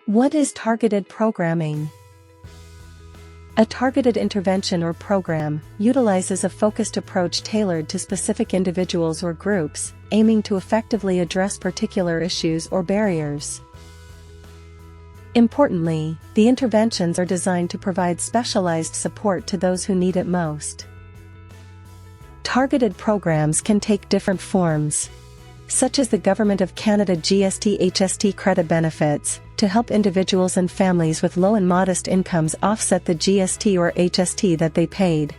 What is targeted programming? A targeted intervention or program utilizes a focused approach tailored to specific individuals or groups, aiming to effectively address particular issues or barriers. Importantly, the interventions are designed to provide specialized support to those who need it most. Targeted programs can take different forms, such as the Government of Canada GST/HST credit benefits, to help individuals and families with low and modest incomes offset the GST or HST that they paid,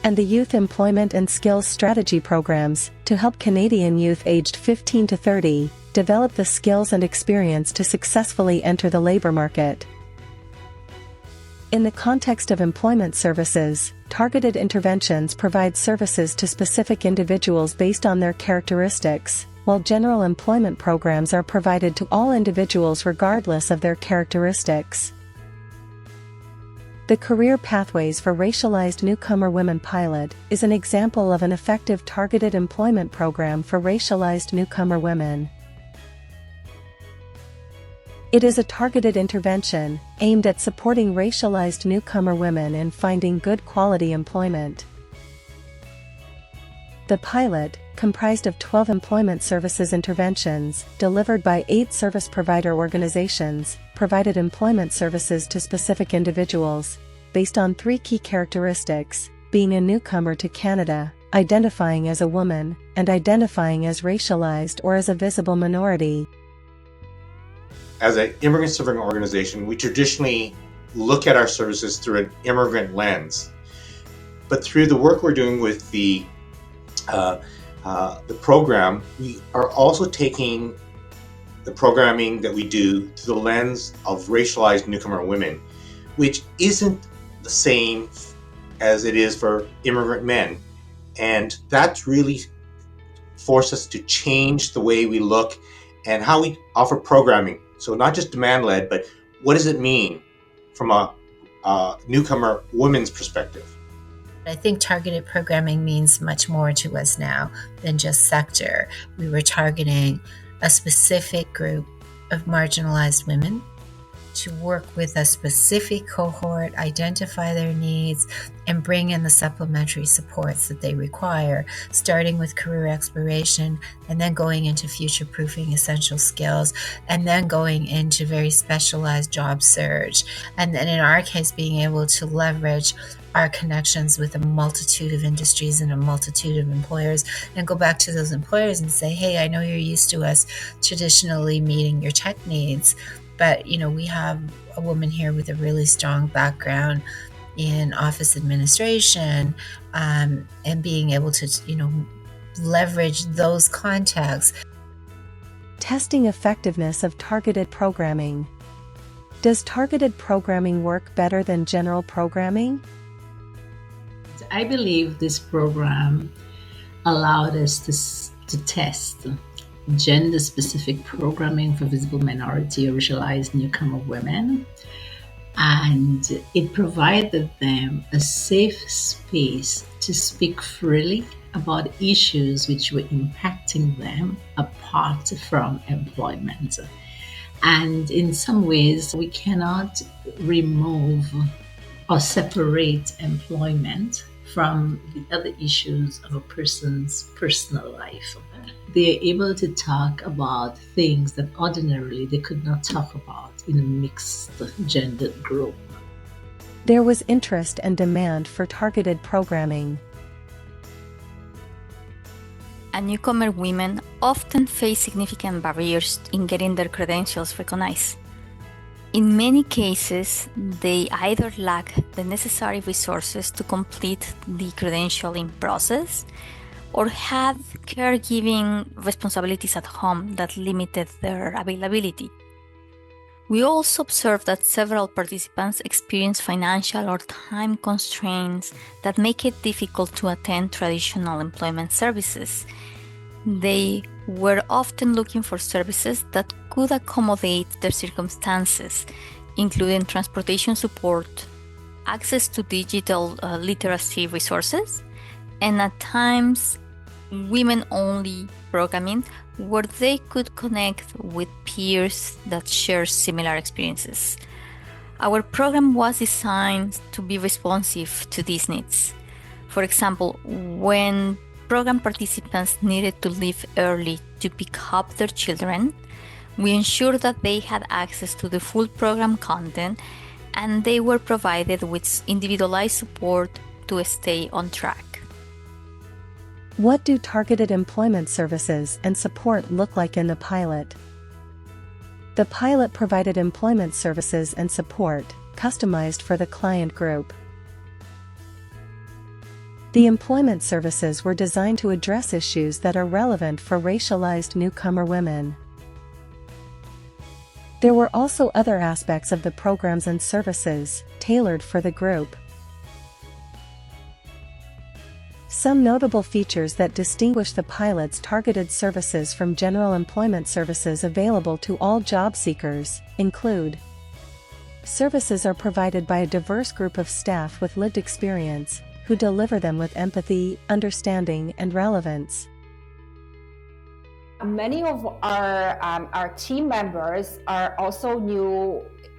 and the Youth Employment and Skills Strategy programs, to help Canadian youth aged 15 to 30 develop the skills and experience to successfully enter the labor market. In the context of employment services, targeted interventions provide services to specific individuals based on their characteristics, while general employment programs are provided to all individuals regardless of their characteristics. The Career Pathways for Racialized Newcomer Women Pilot is an example of an effective targeted employment program for racialized newcomer women. It is a targeted intervention aimed at supporting racialized newcomer women in finding good quality employment. The pilot, comprised of 12 employment services interventions delivered by 8 service provider organizations, provided employment services to specific individuals, based on 3 key characteristics: being a newcomer to Canada, identifying as a woman, and identifying as racialized or as a visible minority. As an immigrant serving organization, we traditionally look at our services through an immigrant lens. But through the work we're doing with the program, we are also taking the programming that we do through the lens of racialized newcomer women, which isn't the same as it is for immigrant men. And that's really forced us to change the way we look and how we offer programming. So not just demand-led, but what does it mean from a newcomer woman's perspective? I think targeted programming means much more to us now than just sector. We were targeting a specific group of marginalized women to work with a specific cohort, identify their needs, and bring in the supplementary supports that they require, starting with career exploration and then going into future-proofing essential skills, and then going into very specialized job search. And then in our case, being able to leverage our connections with a multitude of industries and a multitude of employers, and go back to those employers and say, hey, I know you're used to us traditionally meeting your tech needs, but we have a woman here with a really strong background in office administration, and being able to leverage those contacts. Testing effectiveness of targeted programming. Does targeted programming work better than general programming? I believe this program allowed us to test gender-specific programming for visible minority or racialized newcomer women, and it provided them a safe space to speak freely about issues which were impacting them apart from employment. And in some ways, we cannot remove or separate employment from the other issues of a person's personal life. They are able to talk about things that ordinarily they could not talk about in a mixed gendered group. There was interest and demand for targeted programming. And newcomer women often face significant barriers in getting their credentials recognized. In many cases, they either lack the necessary resources to complete the credentialing process, or have caregiving responsibilities at home that limited their availability. We also observed that several participants experience financial or time constraints that make it difficult to attend traditional employment services. They were often looking for services that could accommodate their circumstances, including transportation support, access to digital literacy resources, and at times women-only programming where they could connect with peers that share similar experiences. Our program was designed to be responsive to these needs. For example, when program participants needed to leave early to pick up their children, we ensured that they had access to the full program content and they were provided with individualized support to stay on track. What do targeted employment services and support look like in the pilot? The pilot provided employment services and support, customized for the client group. The employment services were designed to address issues that are relevant for racialized newcomer women. There were also other aspects of the programs and services, tailored for the group. Some notable features that distinguish the pilot's targeted services from general employment services available to all job seekers include: services are provided by a diverse group of staff with lived experience, who deliver them with empathy, understanding, and relevance. Many of our team members are also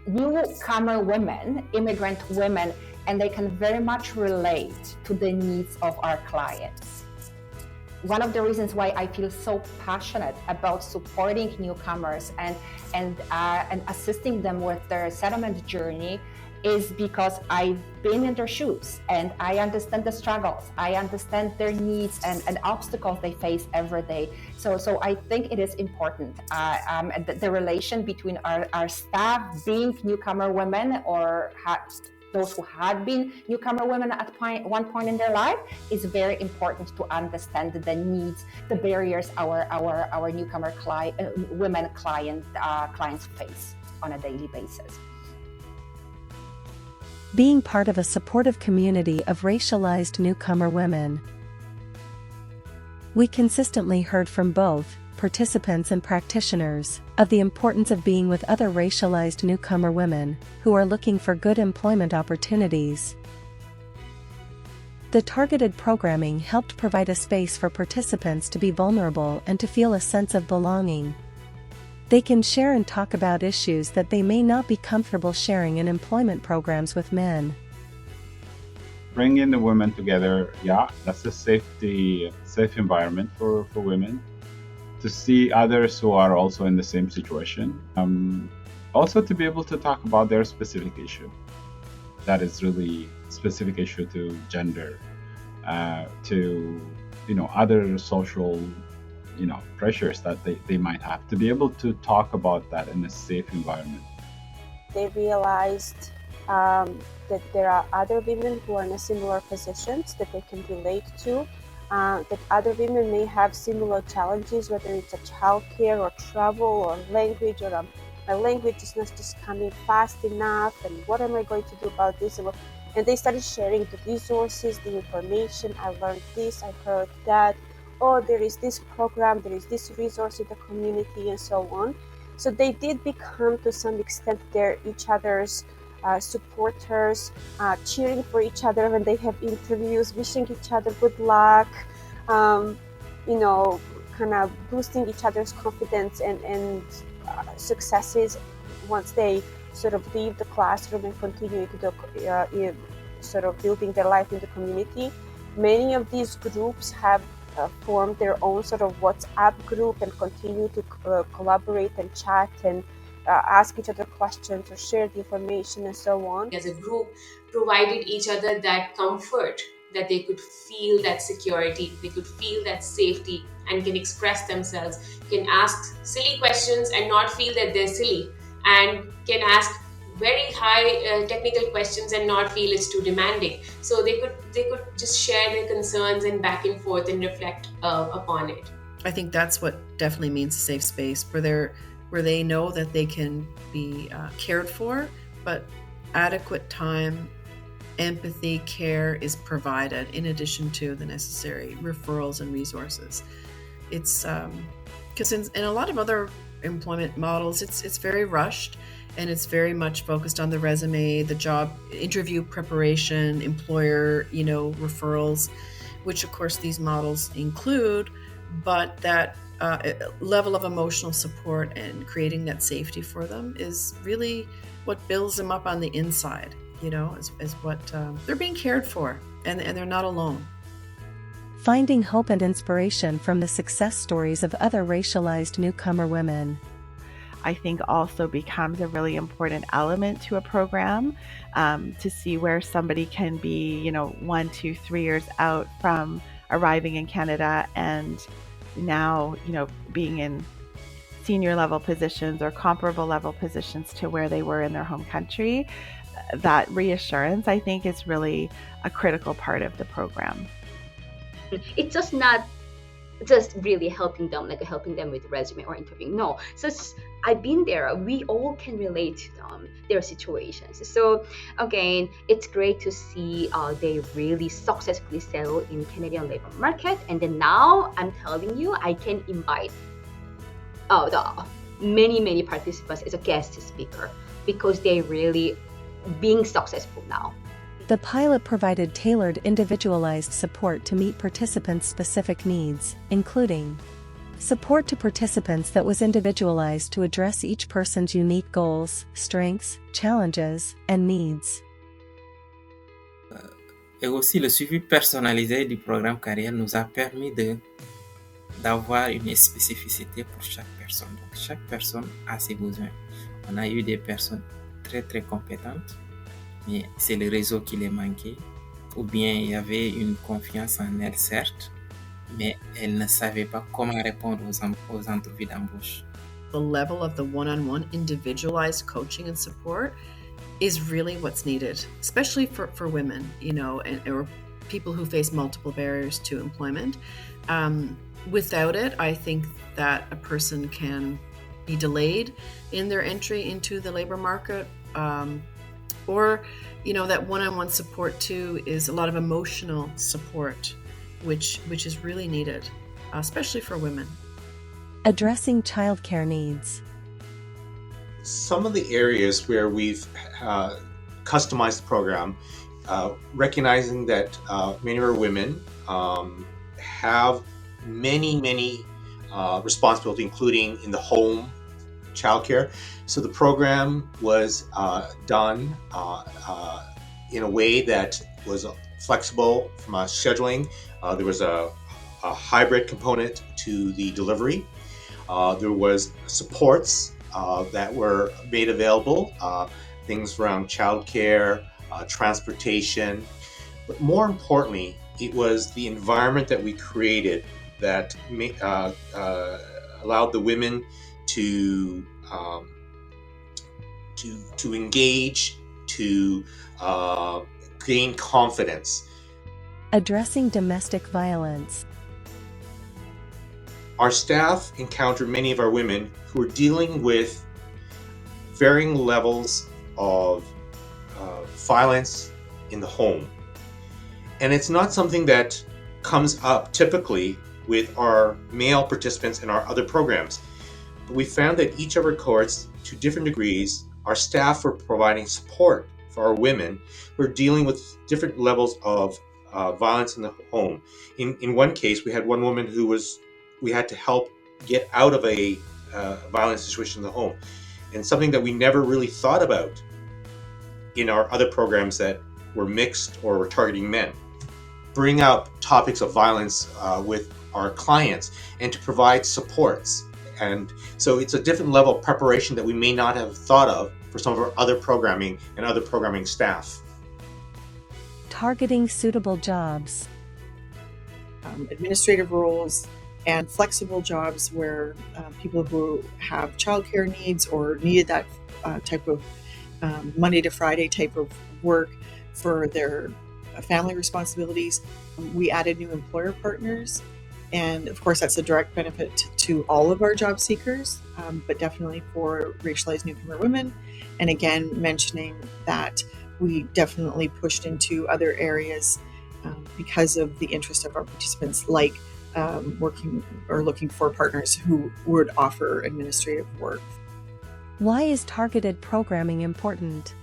newcomer women, immigrant women, and they can very much relate to the needs of our clients. One of the reasons why I feel so passionate about supporting newcomers and assisting them with their settlement journey is because I've been in their shoes and I understand the struggles, I understand their needs and obstacles they face every day. So I think it is important, the relation between our staff being newcomer women or those who had been newcomer women at one point in their life is very important to understand the needs, the barriers our newcomer women clients face on a daily basis. Being part of a supportive community of racialized newcomer women. We consistently heard from both participants and practitioners of the importance of being with other racialized newcomer women who are looking for good employment opportunities. The targeted programming helped provide a space for participants to be vulnerable and to feel a sense of belonging. They can share and talk about issues that they may not be comfortable sharing in employment programs with men. Bringing the women together, that's a safe environment for women to see others who are also in the same situation. Also to be able to talk about their specific issue. That is really specific issue to gender, to other social pressures that they might have, to be able to talk about that in a safe environment. They realized that there are other women who are in a similar positions that they can relate to, that other women may have similar challenges, whether it's a childcare or travel or language, or my language is not just coming fast enough, and what am I going to do about this? And they started sharing the resources, the information. I learned this, I heard that. Oh, there is this program, there is this resource in the community, and so on. So they did become, to some extent, each other's supporters, cheering for each other when they have interviews, wishing each other good luck, kind of boosting each other's confidence and successes once they sort of leave the classroom and continue to sort of building their life in the community. Many of these groups have formed their own sort of WhatsApp group and continue to collaborate and chat and ask each other questions or share the information and so on. As a group, provided each other that comfort, that they could feel that security, they could feel that safety and can express themselves, can ask silly questions and not feel that they're silly, and can ask very high technical questions and not feel it's too demanding. So they could just share their concerns and back and forth and reflect upon it. I think that's what definitely means a safe space, where they know that they can be cared for, but adequate time, empathy, care is provided in addition to the necessary referrals and resources. It's because in a lot of other employment models, it's very rushed. And it's very much focused on the resume, the job interview preparation, employer, referrals, which of course these models include. but that level of emotional support and creating that safety for them is really what builds them up on the inside, is what they're being cared for, and they're not alone. Finding hope and inspiration from the success stories of other racialized newcomer women, I think also becomes a really important element to a program, to see where somebody can be, 1, 2, 3 years out from arriving in Canada and now, being in senior level positions or comparable level positions to where they were in their home country. That reassurance, I think, is really a critical part of the program. It's just not just really helping them with resume or interviewing. No, so I've been there. We all can relate to them, their situations. So again, it's great to see they really successfully settle in Canadian labor market. And then now I'm telling you, I can invite the many participants as a guest speaker because they really being successful now. The pilot provided tailored individualized support to meet participants' specific needs, including support to participants that was individualized to address each person's unique goals, strengths, challenges, and needs. Et aussi le suivi personnalisé du programme carrière nous a permis d'avoir une spécificité pour chaque personne. Donc chaque personne a ses besoins. On a eu des personnes très très compétentes, mais c'est le réseau qui les manquait, ou bien il y avait une confiance en elles, certes, mais elles ne savaient pas comment répondre aux entrevues d'embauche. The level of the one-on-one individualized coaching and support is really what's needed, especially for women, or people who face multiple barriers to employment. Without it, I think that a person can be delayed in their entry into the labor market, or that one-on-one support too is a lot of emotional support, which is really needed, especially for women. Addressing childcare needs. Some of the areas where we've customized the program, recognizing that many of our women have many responsibilities, including in the home, childcare. So the program was done in a way that was flexible from a scheduling. There was a hybrid component to the delivery. There was supports that were made available, things around childcare, transportation. But more importantly, it was the environment that we created that allowed the women to engage, to gain confidence. Addressing domestic violence. Our staff encountered many of our women who are dealing with varying levels of violence in the home. And it's not something that comes up typically with our male participants in our other programs. But we found that each of our cohorts, to different degrees, our staff were providing support for our women who are dealing with different levels of violence in the home. In one case, we had one woman we had to help get out of a violent situation in the home. And something that we never really thought about in our other programs that were mixed or were targeting men. Bring up topics of violence with our clients and to provide supports. And so it's a different level of preparation that we may not have thought of for some of our other programming and other programming staff. Targeting suitable jobs. Administrative roles and flexible jobs where people who have childcare needs or needed that type of Monday to Friday type of work for their family responsibilities. We added new employer partners, and of course that's a direct benefit to all of our job seekers, but definitely for racialized newcomer women. And again, mentioning that we definitely pushed into other areas because of the interest of our participants, like working or looking for partners who would offer administrative work. Why is targeted programming important?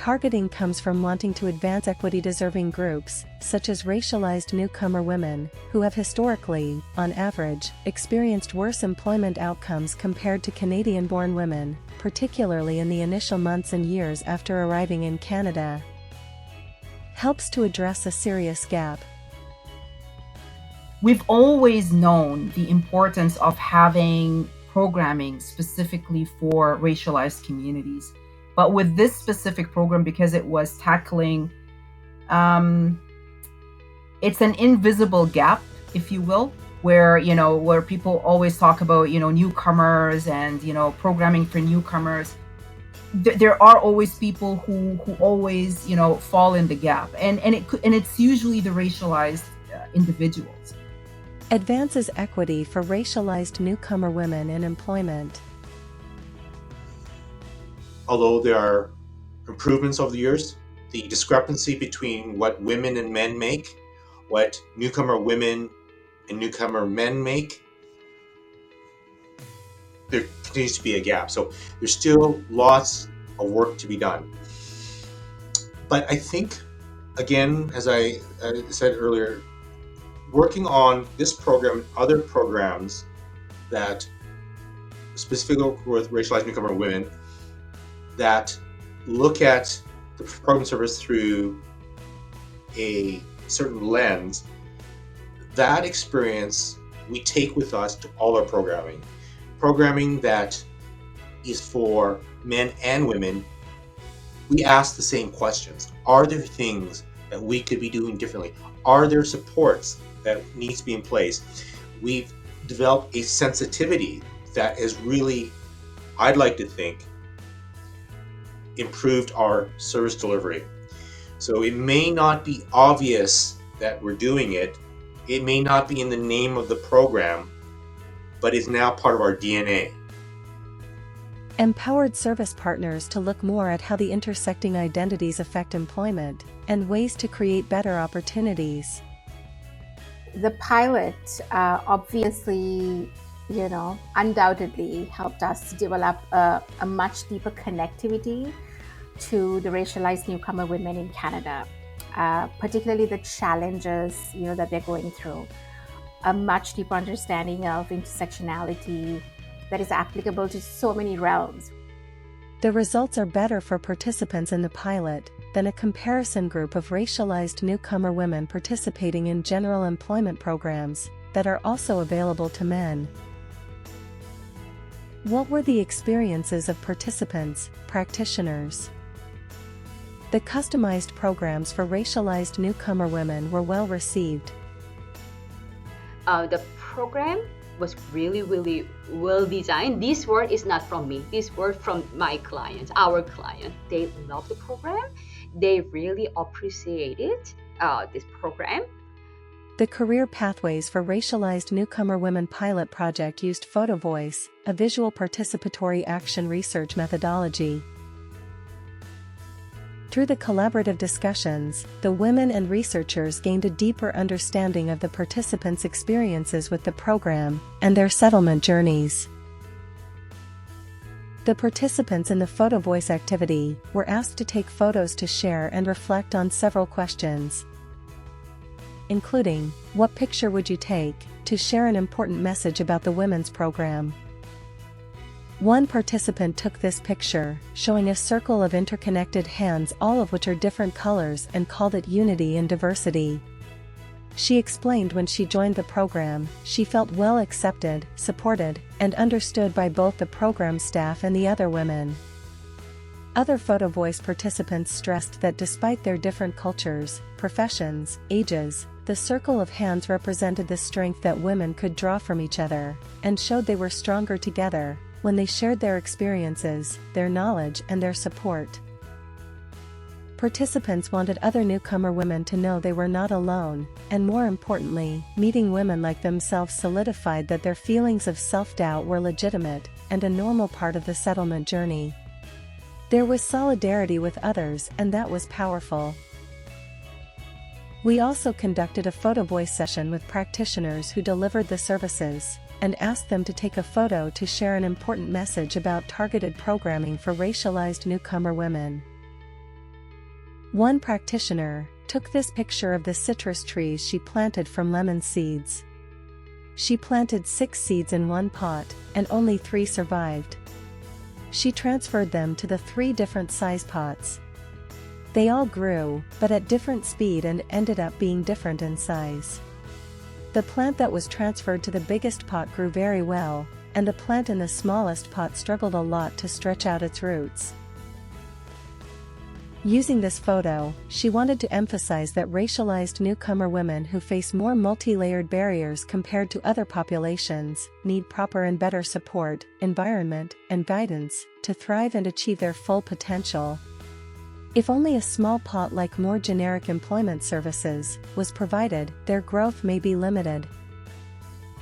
Targeting comes from wanting to advance equity-deserving groups, such as racialized newcomer women, who have historically, on average, experienced worse employment outcomes compared to Canadian-born women, particularly in the initial months and years after arriving in Canada. Helps to address a serious gap. We've always known the importance of having programming specifically for racialized communities. But with this specific program, because it was tackling, it's an invisible gap, if you will, where people always talk about, newcomers and, programming for newcomers. There are always people who always, fall in the gap. And it's usually the racialized individuals. Advances equity for racialized newcomer women in employment. Although there are improvements over the years, the discrepancy between what women and men make, what newcomer women and newcomer men make, there continues to be a gap. So there's still lots of work to be done. But I think, again, as I said earlier, working on this program and other programs that specifically work with racialized newcomer women, that look at the program service through a certain lens, that experience we take with us to all our programming. Programming that is for men and women, we ask the same questions. Are there things that we could be doing differently? Are there supports that need to be in place? We've developed a sensitivity that is really, I'd like to think, improved our service delivery. So it may not be obvious that we're doing it. It may not be in the name of the program, but it's now part of our DNA. Empowered service partners to look more at how the intersecting identities affect employment and ways to create better opportunities. The pilot obviously, undoubtedly helped us develop a much deeper connectivity to the racialized newcomer women in Canada, particularly the challenges, that they're going through. A much deeper understanding of intersectionality that is applicable to so many realms. The results are better for participants in the pilot than a comparison group of racialized newcomer women participating in general employment programs that are also available to men. What were the experiences of participants, practitioners? The customized programs for racialized newcomer women were well received. The program was really, really well designed. This word is not from me. This word from my clients, our client. They love the program. They really appreciated this program. The Career Pathways for Racialized Newcomer Women Pilot project used photo voice, a visual participatory action research methodology. Through the collaborative discussions, the women and researchers gained a deeper understanding of the participants' experiences with the program and their settlement journeys. The participants in the photo voice activity were asked to take photos to share and reflect on several questions, including, what picture would you take to share an important message about the women's program? One participant took this picture, showing a circle of interconnected hands, all of which are different colors, and called it Unity in Diversity. She explained when she joined the program, she felt well accepted, supported, and understood by both the program staff and the other women. Other photo voice participants stressed that despite their different cultures, professions, ages, the circle of hands represented the strength that women could draw from each other, and showed they were stronger together when they shared their experiences, their knowledge, and their support. Participants wanted other newcomer women to know they were not alone, and more importantly, meeting women like themselves solidified that their feelings of self-doubt were legitimate and a normal part of the settlement journey. There was solidarity with others, and that was powerful. We also conducted a photo voice session with practitioners who delivered the services, and asked them to take a photo to share an important message about targeted programming for racialized newcomer women. One practitioner took this picture of the citrus trees she planted from lemon seeds. She planted 6 seeds in one pot, and only 3 survived. She transferred them to the 3 different size pots. They all grew, but at different speed and ended up being different in size. The plant that was transferred to the biggest pot grew very well, and the plant in the smallest pot struggled a lot to stretch out its roots. Using this photo, she wanted to emphasize that racialized newcomer women who face more multi-layered barriers compared to other populations need proper and better support, environment, and guidance to thrive and achieve their full potential. If only a small pot like more generic employment services was provided, their growth may be limited.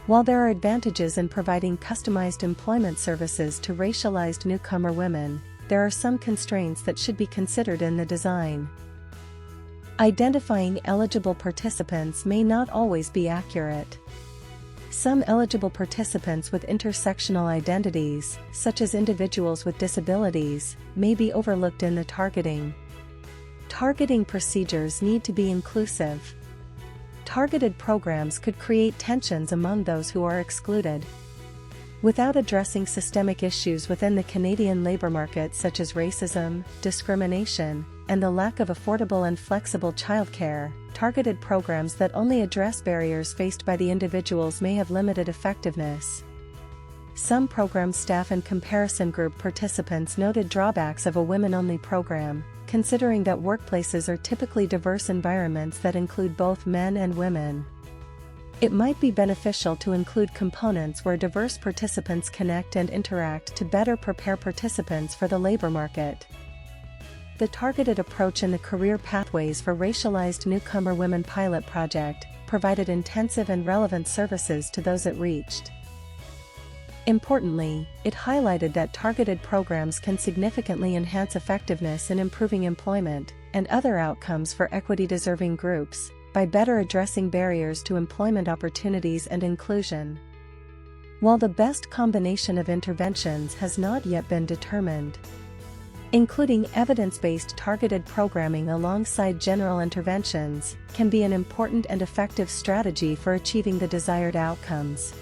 While there are advantages in providing customized employment services to racialized newcomer women, there are some constraints that should be considered in the design. Identifying eligible participants may not always be accurate. Some eligible participants with intersectional identities, such as individuals with disabilities, may be overlooked in the targeting. Targeting procedures need to be inclusive. Targeted programs could create tensions among those who are excluded. Without addressing systemic issues within the Canadian labour market such as racism, discrimination, and the lack of affordable and flexible childcare, targeted programs that only address barriers faced by the individuals may have limited effectiveness. Some program staff and comparison group participants noted drawbacks of a women-only program, considering that workplaces are typically diverse environments that include both men and women. It might be beneficial to include components where diverse participants connect and interact to better prepare participants for the labor market. The targeted approach in the Career Pathways for Racialized Newcomer Women Pilot project provided intensive and relevant services to those it reached. Importantly, it highlighted that targeted programs can significantly enhance effectiveness in improving employment and other outcomes for equity-deserving groups, by better addressing barriers to employment opportunities and inclusion. While the best combination of interventions has not yet been determined, including evidence-based targeted programming alongside general interventions can be an important and effective strategy for achieving the desired outcomes.